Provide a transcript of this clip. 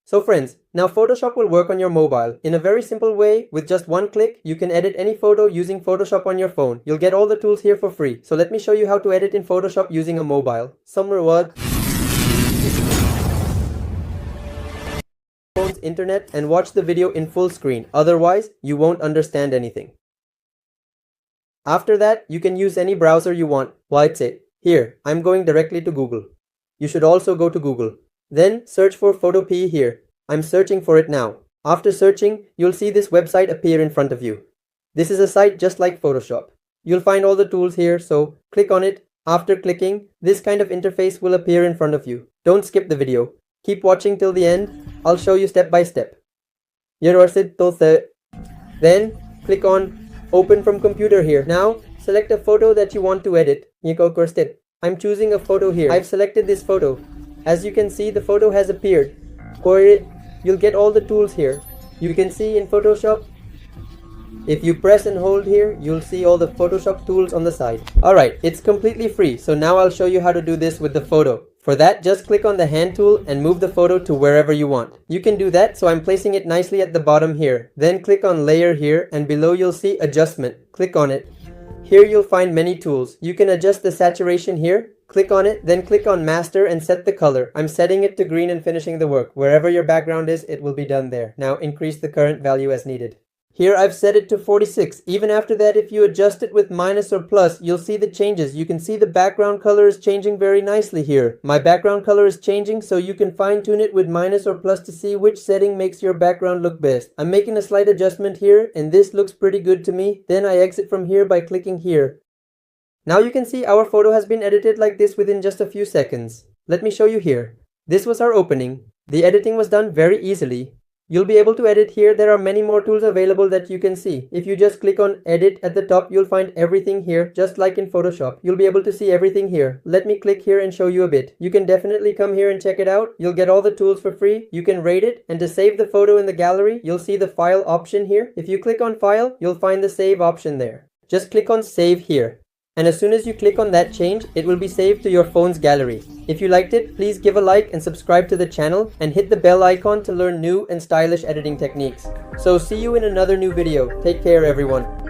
So friends, now Photoshop will work on your mobile. In a very simple way, with just one click, you can edit any photo using Photoshop on your phone. You'll get all the tools here for free. So let me show you how to edit in Photoshop using a mobile. Somewhere what? Phone's internet and watch the video in full screen. Otherwise, you won't understand anything. After that, you can use any browser you want. Why it's it. Here, I'm going directly to Google. You should also go to Google. Then search for Photopea here. I'm searching for it now. After searching, you'll see this website appear in front of you. This is a site just like Photoshop. You'll find all the tools here, so click on it. After clicking, this kind of interface will appear in front of you. Don't skip the video. Keep watching till the end. I'll show you step by step. Then click on Open from Computer here. Now select a photo that you want to edit. I'm choosing a photo here. I've selected this photo. As you can see, the photo has appeared. You'll get all the tools here. You can see in Photoshop. If you press and hold here, you'll see all the Photoshop tools on the side. Alright, it's completely free. So now I'll show you how to do this with the photo. For that, just click on the hand tool and move the photo to wherever you want. You can do that, so I'm placing it nicely at the bottom here. Then click on Layer here, and below you'll see Adjustment. Click on it. Here you'll find many tools. You can adjust the saturation here. Click on it, then click on Master and set the color. I'm setting it to green and finishing the work. Wherever your background is, it will be done there. Now increase the current value as needed. Here I've set it to 46. Even after that, if you adjust it with minus or plus, you'll see the changes. You can see the background color is changing very nicely here. My background color is changing, so you can fine tune it with minus or plus to see which setting makes your background look best. I'm making a slight adjustment here, and this looks pretty good to me. Then I exit from here by clicking here. Now you can see our photo has been edited like this within just a few seconds. Let me show you here. This was our opening. The editing was done very easily. You'll be able to edit here. There are many more tools available that you can see. If you just click on Edit at the top, you'll find everything here, just like in Photoshop. You'll be able to see everything here. Let me click here and show you a bit. You can definitely come here and check it out. You'll get all the tools for free. You can rate it, and to save the photo in the gallery, you'll see the File option here. If you click on File, you'll find the Save option there. Just click on Save here. And as soon as you click on that change, it will be saved to your phone's gallery. If you liked it, please give a like and subscribe to the channel and hit the bell icon to learn new and stylish editing techniques. So see you in another new video. Take care everyone.